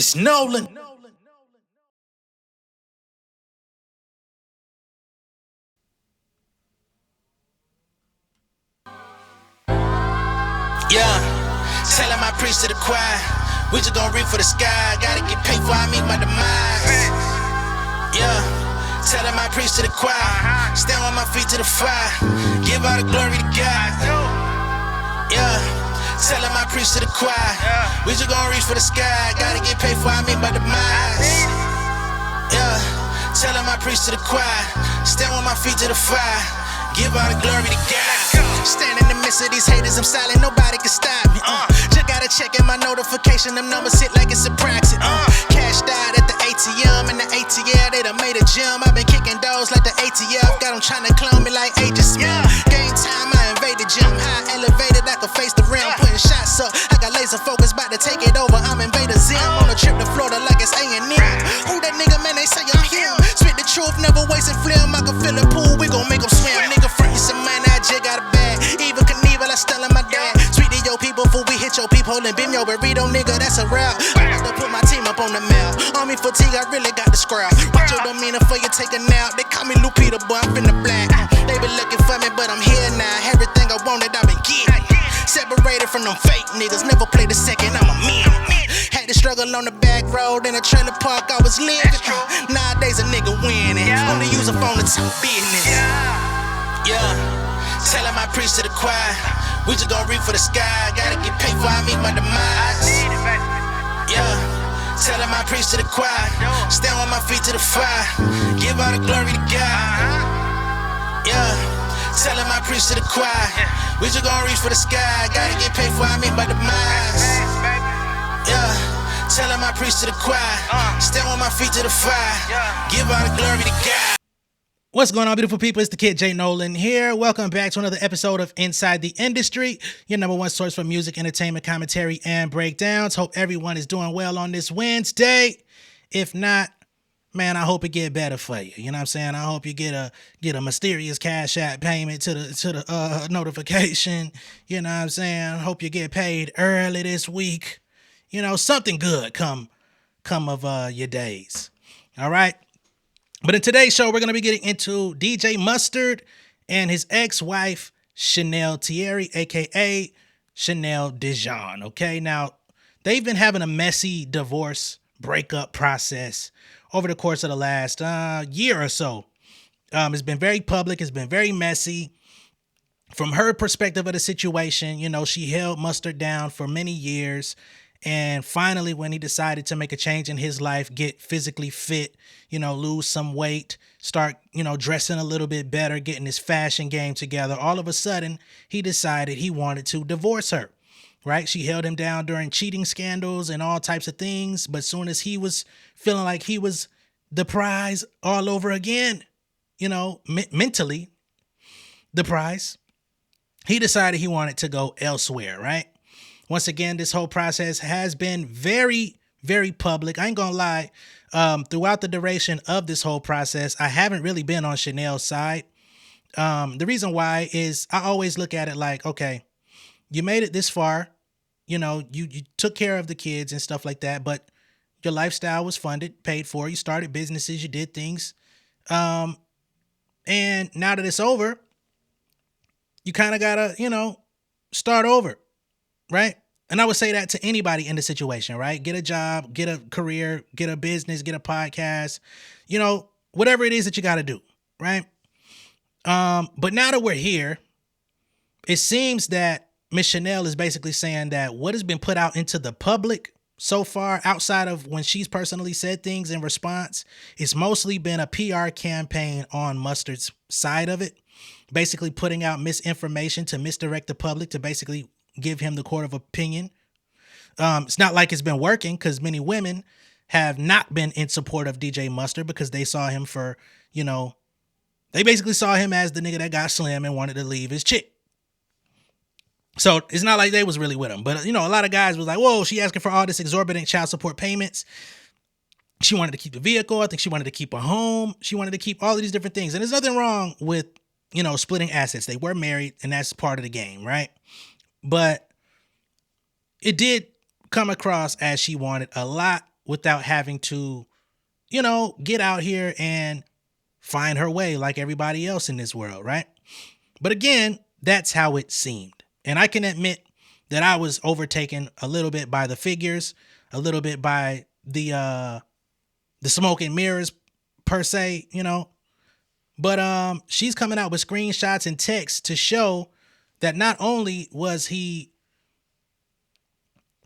It's Nolan. Yeah, tell him I preach to the choir. We just gon' reach for the sky. Gotta get paid for I meet my demise. Yeah, tell him I preach to the choir. Stand on my feet to the fire. Give all the glory to God. Yeah, tell him I preach to the choir. We just gon' reach for the sky. Gotta get paid for I meet my demise. Yeah, tell him I preach to the choir. Stand on my feet to the fire. Give all the glory to God. Stand in the midst of these haters, I'm silent, nobody can stop me. Just gotta check in my notification, them numbers hit like it's a proxy. Cashed out at the ATM, and the ATL, they done made a gym. I've been kicking doors like the ATF, got them trying to clone me like Agent Smith. Game time, I invaded gym, high elevated, I can face the rim. Putting shots up, I got laser focus, about to take it over, I'm Invader Zim. On a trip to Florida like it's A&M. Who that nigga, man, they say I'm him. Spit the truth, never wasting film, I can fill the pool, we gon' make them swim. Nigga front you some money, I just got a bag. Even Knievel, I still in my dad. Sweet to your people, before we hit your peephole and beam your burrito, nigga, that's a rap. I must have put my team up on the map. Army fatigue, I really got the scrap. Watch your demeanor for you take a nap. They call me Lupita, boy, I'm finna black. They been looking for me, but I'm here now. Everything I wanted, I've been getting. Separated from them fake niggas, never played a second, I'm a man. Had to struggle on the back road, in a trailer park, I was living. Nowadays a nigga winning, only use a phone to talk business. Yeah. Tell him I preach to the choir. We just gon' reach for the sky. Gotta get paid for I meet my demise. Yeah. Tell him I preach to the choir. Stand on my feet to the fire. Give all the glory to God. Yeah. Tell him I preach to the choir. We just gon' reach for the sky. Gotta get paid for I meet my demise. Yeah. Tell him I preach to the choir. Stand on my feet to the fire. Give all the glory to God. What's going on, beautiful people? It's the kid J Nolan here. Welcome back to another episode of Inside the Industry, your number one source for music, entertainment, commentary, and breakdowns. Hope everyone is doing well on this Wednesday. If not, man, I hope it get better for you. You know what I'm saying? I hope you get a mysterious Cash App payment to the notification. You know what I'm saying? I hope you get paid early this week. You know, something good come of your days. All right. But in today's show, we're going to be getting into DJ Mustard and his ex-wife, Chanel Thierry, a.k.a. Chanel Dijon, okay? Now, they've been having a messy divorce breakup process over the course of the last year or so. It's been very public. It's been very messy. From her perspective of the situation, you know, she held Mustard down for many years. And finally, when he decided to make a change in his life, get physically fit, you know, lose some weight, start, you know, dressing a little bit better, getting his fashion game together, all of a sudden, he decided he wanted to divorce her, right? She held him down during cheating scandals and all types of things. But soon as he was feeling like he was the prize all over again, you know, mentally the prize, he decided he wanted to go elsewhere, right? Once again, this whole process has been very, very public. I ain't gonna lie. Throughout the duration of this whole process, I haven't really been on Chanel's side. The reason why is I always look at it like, okay, you made it this far. You know, you took care of the kids and stuff like that, but your lifestyle was funded, paid for. You started businesses, you did things. And now that it's over, you kind of gotta, you know, start over. Right? And I would say that to anybody in the situation, right? Get a job, get a career, get a business, get a podcast, you know, whatever it is that you got to do, right? But now that we're here, it seems that Miss Chanel is basically saying that what has been put out into the public so far, outside of when she's personally said things in response, it's mostly been a PR campaign on Mustard's side of it, basically putting out misinformation to misdirect the public to basically give him the court of opinion. It's not like it's been working because many women have not been in support of DJ Mustard because they saw him for, you know, they basically saw him as the nigga that got slim and wanted to leave his chick. So it's not like they was really with him. But, you know, a lot of guys was like, whoa, she asking for all this exorbitant child support payments. She wanted to keep the vehicle. I think she wanted to keep a home. She wanted to keep all of these different things. And there's nothing wrong with, you know, splitting assets. They were married and that's part of the game, right? But it did come across as she wanted a lot without having to, get out here and find her way like everybody else in this world, right? But again, that's how it seemed. And I can admit that I was overtaken a little bit by the figures, a little bit by the smoke and mirrors per se, But she's coming out with screenshots and texts to show that not only was he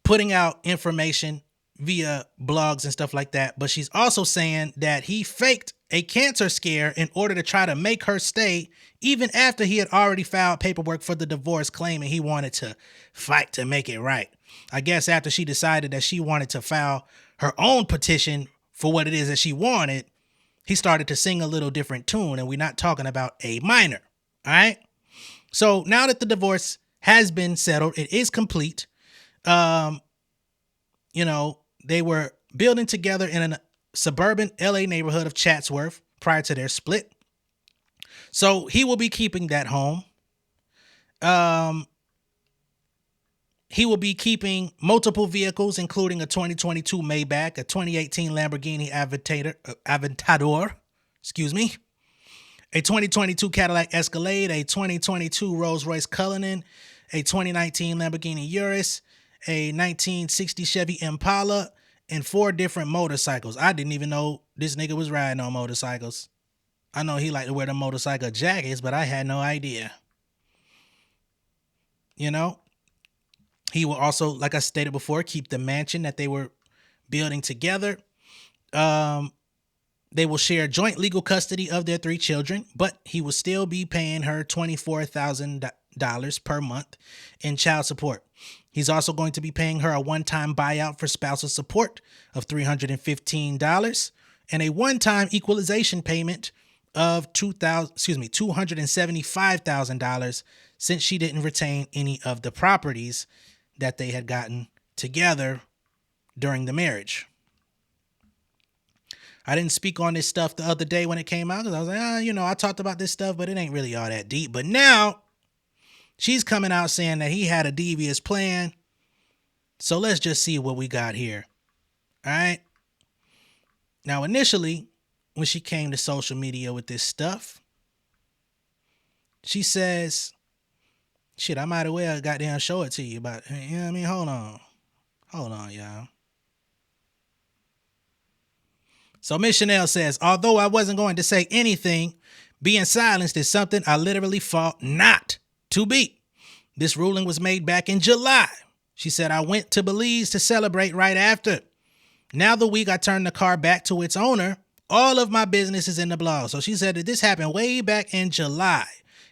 putting out information via blogs and stuff like that, but she's also saying that he faked a cancer scare in order to try to make her stay, even after he had already filed paperwork for the divorce, claiming he wanted to fight to make it right. I guess after she decided that she wanted to file her own petition for what it is that she wanted, he started to sing a little different tune, and we're not talking about a minor. All right. So now that the divorce has been settled, it is complete. They were building together in a suburban LA neighborhood of Chatsworth prior to their split. So he will be keeping that home. He will be keeping multiple vehicles, including a 2022 Maybach, a 2018 Lamborghini Aventador, a 2022 Cadillac Escalade, a 2022 Rolls-Royce Cullinan, a 2019 Lamborghini Urus, a 1960 Chevy Impala, and 4 different motorcycles. I didn't even know this nigga was riding on motorcycles. I know he liked to wear the motorcycle jackets, but I had no idea. He will also, like I stated before, keep the mansion that they were building together. They will share joint legal custody of their 3 children, but he will still be paying her $24,000 per month in child support. He's also going to be paying her a one-time buyout for spousal support of $315 and a one-time equalization payment of $275,000 since she didn't retain any of the properties that they had gotten together during the marriage. I didn't speak on this stuff the other day when it came out because I was like, I talked about this stuff, but it ain't really all that deep. But now she's coming out saying that he had a devious plan. So let's just see what we got here. All right. Now, initially, when she came to social media with this stuff, she says, shit, I might as well goddamn show it to you. But, hold on, y'all. So Miss Chanel says, although I wasn't going to say anything, being silenced is something I literally fought not to be. This ruling was made back in July. She said, I went to Belize to celebrate right after. Now the week I turned the car back to its owner, all of my business is in the blog. So she said that this happened way back in July.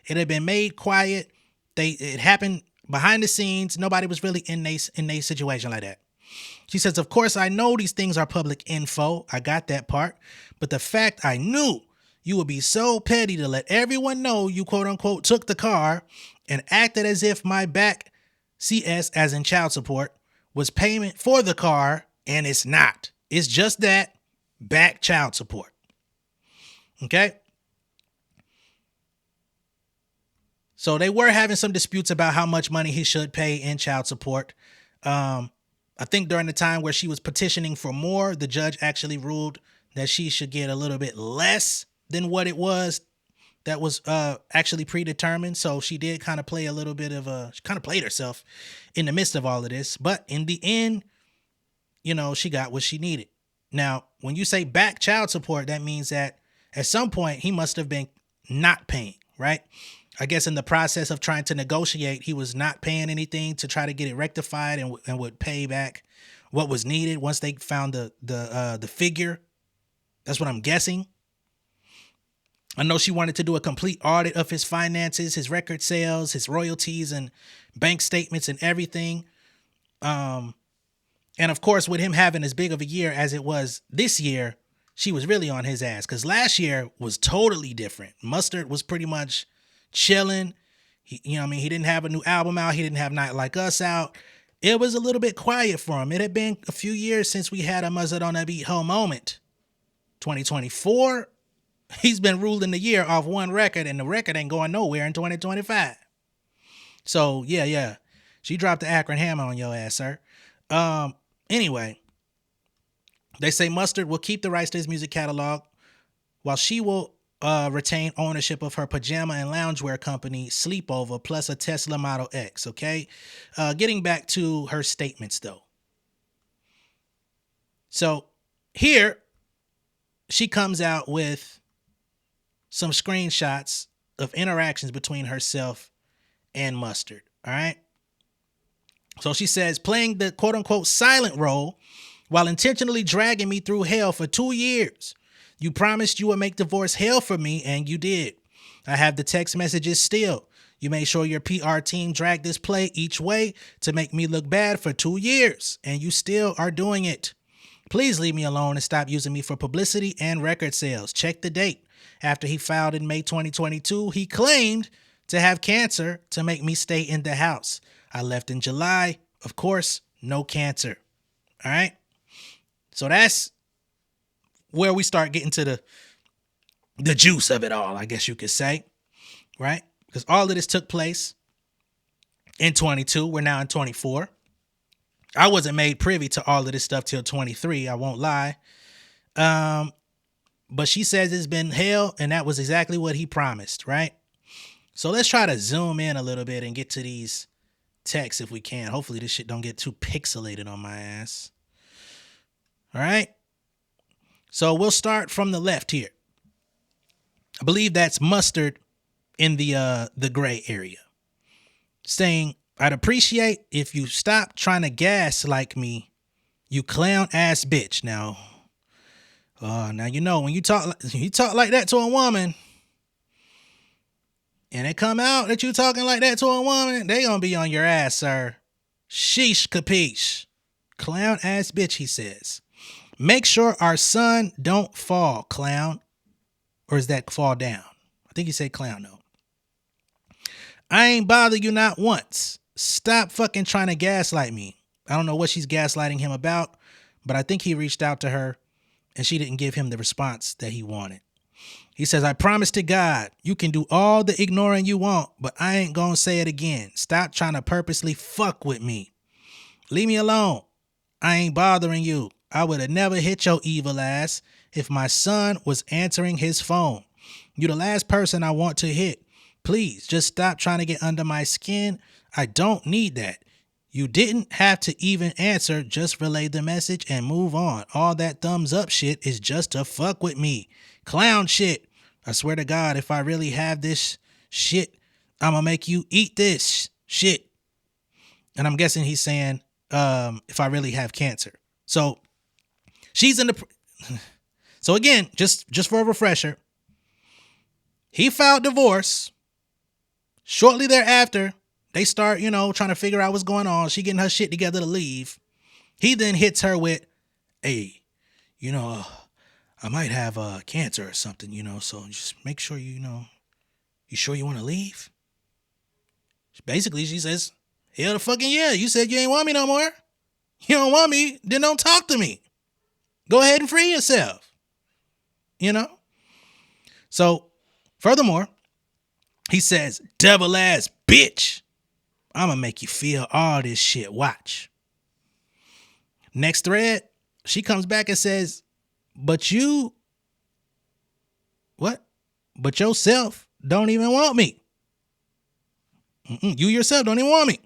It had been made quiet. It happened behind the scenes. Nobody was really in a situation like that. She says, of course, I know these things are public info. I got that part. But the fact I knew you would be so petty to let everyone know you, quote unquote, took the car and acted as if my back CS, as in child support, was payment for the car. And it's not. It's just that back child support. Okay. So they were having some disputes about how much money he should pay in child support. I think during the time where she was petitioning for more, the judge actually ruled that she should get a little bit less than what it was that was actually predetermined. So she did kind of play a little bit of she kind of played herself in the midst of all of this. But in the end, she got what she needed. Now, when you say back child support, that means that at some point he must have been not paying, right? I guess in the process of trying to negotiate, he was not paying anything to try to get it rectified and would pay back what was needed once they found the figure. That's what I'm guessing. I know she wanted to do a complete audit of his finances, his record sales, his royalties, and bank statements and everything. And of course, with him having as big of a year as it was this year, she was really on his ass because last year was totally different. Mustard was pretty much chilling. He didn't have a new album out. He didn't have Night Like Us out. It was a little bit quiet for him. It had been a few years since we had a Mustard on that beat whole moment. 2024, he's been ruling the year off one record, and the record ain't going nowhere in 2025. So yeah. She dropped the Akron hammer on your ass, sir. Anyway, They say Mustard will keep the rights to his music catalog while she will retain ownership of her pajama and loungewear company, Sleepover, plus a Tesla Model X, okay? Getting back to her statements, though. So here, she comes out with some screenshots of interactions between herself and Mustard, all right? So she says, playing the quote-unquote silent role while intentionally dragging me through hell for 2 years. You promised you would make divorce hell for me, and you did. I have the text messages still. You made sure your PR team dragged this play each way to make me look bad for 2 years, and you still are doing it. Please leave me alone and stop using me for publicity and record sales. Check the date. After he filed in May 2022, he claimed to have cancer to make me stay in the house. I left in July. Of course, no cancer. All right? So that's where we start getting to the juice of it all, I guess you could say, right? Because all of this took place in 22. We're now in 24. I wasn't made privy to all of this stuff till 23. I won't lie. But she says it's been hell, and that was exactly what he promised, right? So let's try to zoom in a little bit and get to these texts if we can. Hopefully this shit don't get too pixelated on my ass. All right? So we'll start from the left here. I believe that's Mustard in the gray area, saying, I'd appreciate if you stop trying to gas like me, you clown ass bitch. Now you know when you talk like that to a woman, and it come out that you talking like that to a woman, they gonna be on your ass, sir. Sheesh, capiche. Clown ass bitch, he says. Make sure our son don't fall, clown. Or is that fall down? I think he said clown, though. I ain't bother you not once. Stop fucking trying to gaslight me. I don't know what she's gaslighting him about, but I think he reached out to her and she didn't give him the response that he wanted. He says, I promise to God, you can do all the ignoring you want, but I ain't gonna say it again. Stop trying to purposely fuck with me. Leave me alone. I ain't bothering you. I would have never hit your evil ass if my son was answering his phone. You're the last person I want to hit. Please, just stop trying to get under my skin. I don't need that. You didn't have to even answer. Just relay the message and move on. All that thumbs up shit is just to fuck with me. Clown shit. I swear to God, if I really have this shit, I'm gonna make you eat this shit. And I'm guessing he's saying, if I really have cancer. So she's in the... So again, just for a refresher, he filed divorce. Shortly thereafter, they start, trying to figure out what's going on. She getting her shit together to leave. He then hits her with, hey, I might have cancer or something, so just make sure, you sure you want to leave? Basically, she says, hell the fucking yeah. You said you ain't want me no more. You don't want me, then don't talk to me. Go ahead and free yourself. So, furthermore, he says, devil ass bitch. I'm going to make you feel all this shit. Watch. Next thread, she comes back and says, but yourself don't even want me. You yourself don't even want me.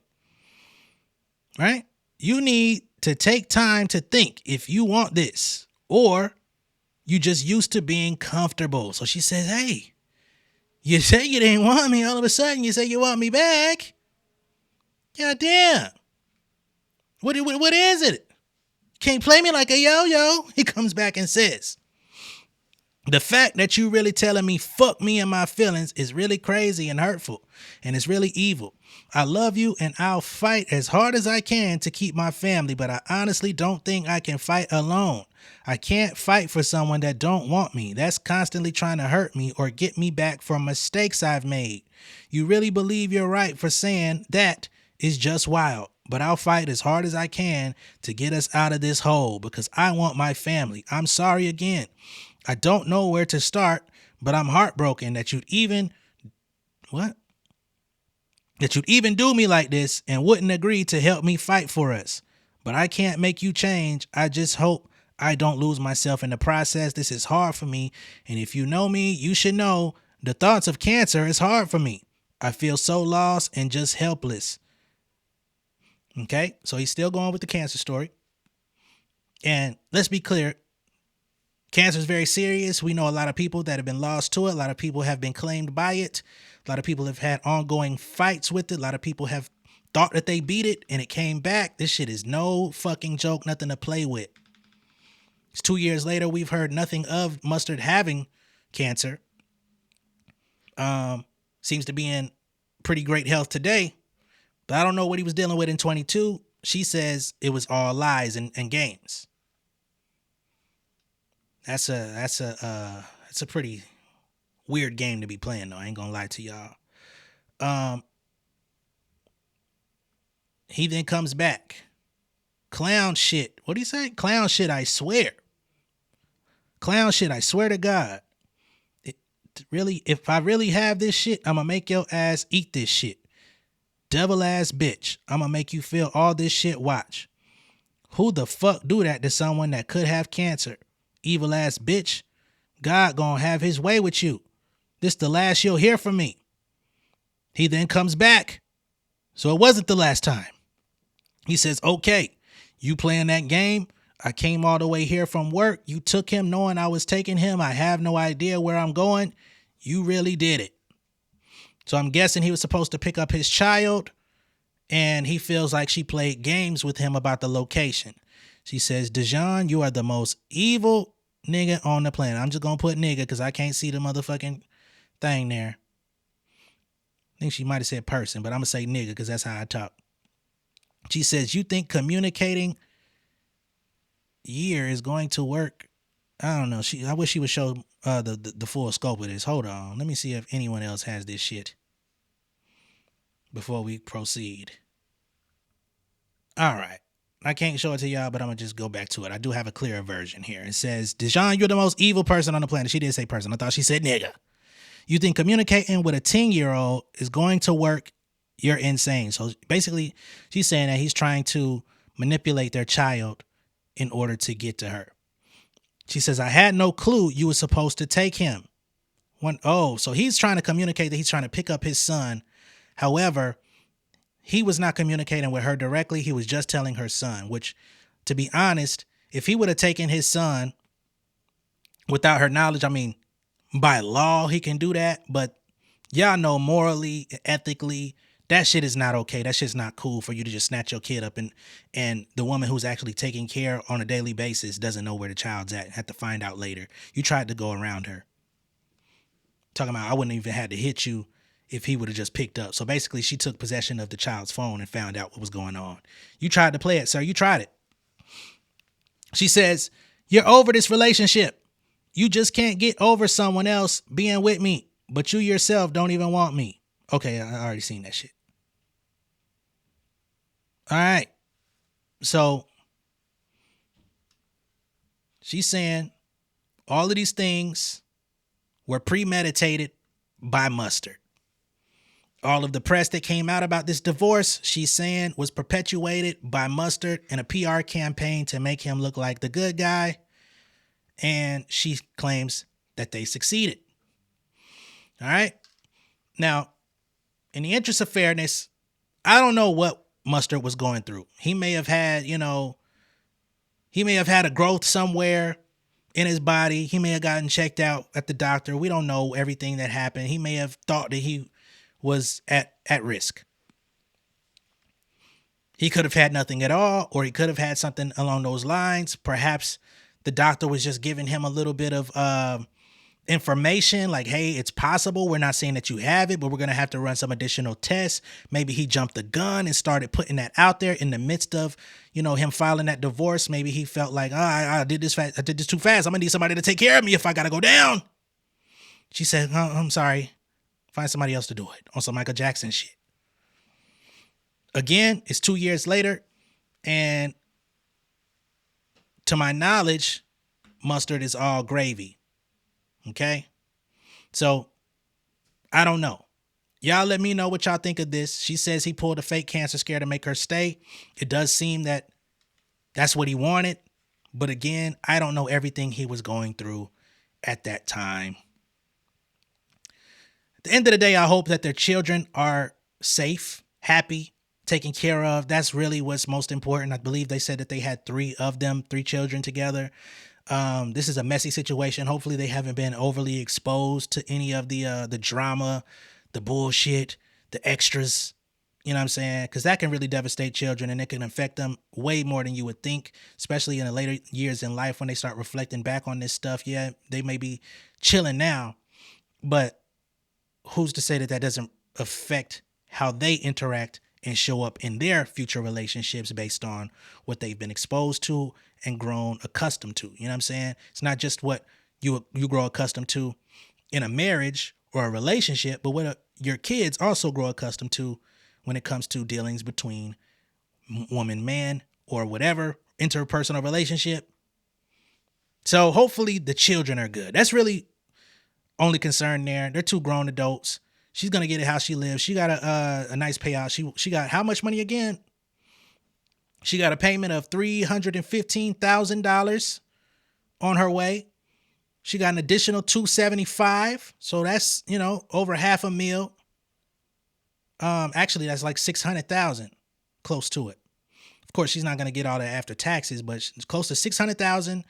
Right? You need to take time to think if you want this, or you just used to being comfortable. So she says, hey, you say you didn't want me. All of a sudden, you say you want me back. God damn. What is it? Can't play me like a yo-yo. He comes back and says, the fact that you really telling me fuck me and my feelings is really crazy and hurtful, and it's really evil. I love you and I'll fight as hard as I can to keep my family, but I honestly don't think I can fight alone. I can't fight for someone that don't want me. That's constantly trying to hurt me or get me back for mistakes I've made. You really believe you're right for saying that is just wild, but I'll fight as hard as I can to get us out of this hole because I want my family. I'm sorry again. I don't know where to start, but I'm heartbroken that you'd even do me like this and wouldn't agree to help me fight for us. But I can't make you change. I just hope I don't lose myself in the process. This is hard for me. And if you know me, you should know the thoughts of cancer is hard for me. I feel so lost and just helpless. Okay, so he's still going with the cancer story. And let's be clear, cancer is very serious. We know a lot of people that have been lost to it. A lot of people have been claimed by it. A lot of people have had ongoing fights with it. A lot of people have thought that they beat it and it came back. This shit is no fucking joke, nothing to play with. It's 2 years later. We've heard nothing of Mustard having cancer. Seems to be in pretty great health today. But I don't know what he was dealing with in 22. She says it was all lies and games. That's a pretty weird game to be playing though. I ain't gonna lie to y'all. He then comes back. Clown shit. What do you say? Clown shit, I swear. Clown shit, I swear to God. Really, if I really have this shit, I'm gonna make your ass eat this shit. Devil ass bitch. I'm gonna make you feel all this shit. Watch. Who the fuck do that to someone that could have cancer? Evil ass bitch. God gonna have his way with you. This the last you'll hear from me. He then comes back. So it wasn't the last time. He says, okay, you playing that game? I came all the way here from work. You took him knowing I was taking him. I have no idea where I'm going. You really did it. So I'm guessing he was supposed to pick up his child, and he feels like she played games with him about the location. She says, Dejan, you are the most evil nigga on the planet. I'm just going to put nigga because I can't see the motherfucking thing there. I think she might have said person, but I'm going to say nigga because that's how I talk. She says, you think communicating year is going to work? I don't know. I wish she would show the full scope of this. Hold on. Let me see if anyone else has this shit before we proceed. All right. I can't show it to y'all, but I'm going to just go back to it. I do have a clearer version here. It says, Dejan, you're the most evil person on the planet. She didn't say person. I thought she said nigga. You think communicating with a 10-year-old is going to work? You're insane. So basically, she's saying that he's trying to manipulate their child in order to get to her. She says, I had no clue you were supposed to take him. So he's trying to communicate that he's trying to pick up his son. However, he was not communicating with her directly. He was just telling her son, which, to be honest, if he would have taken his son without her knowledge, I mean, by law, he can do that. But y'all know morally, ethically, that shit is not okay. That shit's not cool for you to just snatch your kid up and the woman who's actually taking care on a daily basis doesn't know where the child's at. Have to find out later. You tried to go around her. Talking about I wouldn't even had to hit you if he would have just picked up. So basically she took possession of the child's phone and found out what was going on. You tried to play it, sir. You tried it. She says, you're over this relationship. You just can't get over someone else being with me, but you yourself don't even want me. Okay, I already seen that shit. All right. So she's saying all of these things were premeditated by Mustard. All of the press that came out about this divorce, she's saying, was perpetuated by Mustard in a PR campaign to make him look like the good guy. And she claims that they succeeded. All right. Now, in the interest of fairness, I don't know what Mustard was going through. He may have had, a growth somewhere in his body. He may have gotten checked out at the doctor. We don't know everything that happened. He may have thought that he was at risk. He could have had nothing at all, or he could have had something along those lines. Perhaps the doctor was just giving him a little bit of information like, hey, it's possible. We're not saying that you have it, but we're going to have to run some additional tests. Maybe he jumped the gun and started putting that out there in the midst of, him filing that divorce. Maybe he felt like, I did this fast. I did this too fast. I'm going to need somebody to take care of me if I got to go down. She said, I'm sorry. Find somebody else to do it on some Michael Jackson shit. Again, it's 2 years later. And to my knowledge, Mustard is all gravy. Okay? So, I don't know. Y'all let me know what y'all think of this. She says he pulled a fake cancer scare to make her stay. It does seem that that's what he wanted. But again, I don't know everything he was going through at that time. At the end of the day, I hope that their children are safe, happy, taken care of. That's really what's most important. I believe they said that they had 3 children together. This is a messy situation. Hopefully they haven't been overly exposed to any of the drama, the bullshit, the extras. You know what I'm saying? Because that can really devastate children, and it can affect them way more than you would think, especially in the later years in life when they start reflecting back on this stuff. Yeah, they may be chilling now, but who's to say that that doesn't affect how they interact and show up in their future relationships based on what they've been exposed to and grown accustomed to. You know what I'm saying? It's not just what you grow accustomed to in a marriage or a relationship, but what your kids also grow accustomed to when it comes to dealings between woman, man, or whatever interpersonal relationship. So hopefully the children are good. That's really only concern there. They're 2 grown adults. She's gonna get it how she lives. She got a nice payout. She got how much money again? She got a payment of $315,000 on her way. She got an additional $275,000. So that's, over $500,000. Actually, that's like $600,000, close to it. Of course, she's not going to get all that after taxes, but it's close to $600,000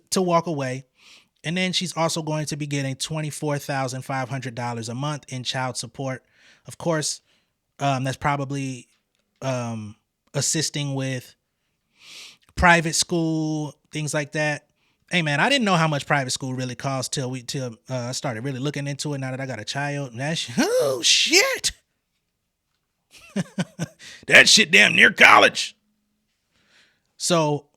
to walk away. And then she's also going to be getting $24,500 a month in child support. Of course, that's probably assisting with private school, things like that. Hey man, I didn't know how much private school really costs till I started really looking into it now that I got a child. And oh shit. That shit damn near college. So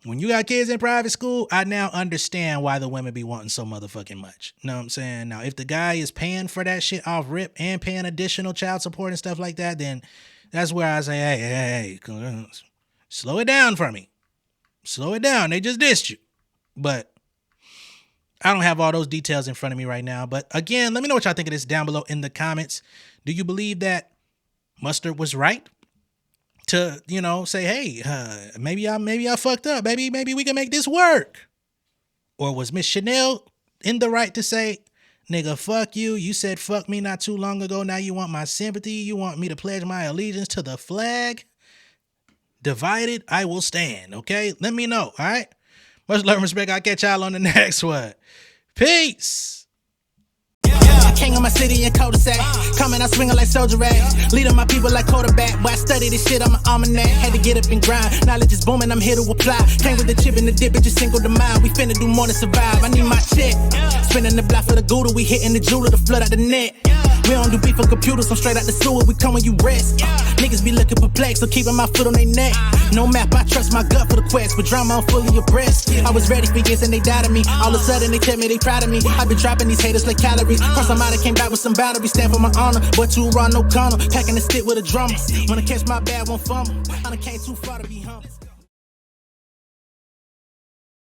when you got kids in private school, I now understand why the women be wanting so motherfucking much. Know what I'm saying? Now, if the guy is paying for that shit off rip and paying additional child support and stuff like that, then that's where I say, hey, slow it down for me. Slow it down. They just dissed you. But I don't have all those details in front of me right now. But again, let me know what y'all think of this down below in the comments. Do you believe that Mustard was right to, say, hey, maybe I fucked up. Maybe we can make this work? Or was Miss Chanel in the right to say, nigga, fuck you. You said fuck me not too long ago. Now you want my sympathy. You want me to pledge my allegiance to the flag. Divided, I will stand. Okay, let me know. All right. Much love and respect. I'll catch y'all on the next one. Peace. King of my city and cul-de-sac. Coming out swinging like soldier rags. Leading my people like quarterback. Boy, I study this shit, I'm an almanac. Had to get up and grind. Knowledge is booming, I'm here to apply. Came with the chip and the dip, it just single the mind. We finna do more than survive. I need my check. Spinning the block for the Gouda. We hitting the jeweler to flood out the net. We don't do beef on computers, I'm straight out the sewer. We come when you rest. Niggas be looking perplexed, so keeping my foot on their neck. No map, I trust my gut for the quest. But drama, I'm fully abreast. I was ready for years and they doubted me. All of a sudden they tell me they proud of me. I've been dropping these haters like calories. Cross them out, I came back with some boundaries. Stand for my honor, but too raw, no corner. Packing the stick with a drummer. Wanna catch my bad, won't fumble. I done came too far to be humble.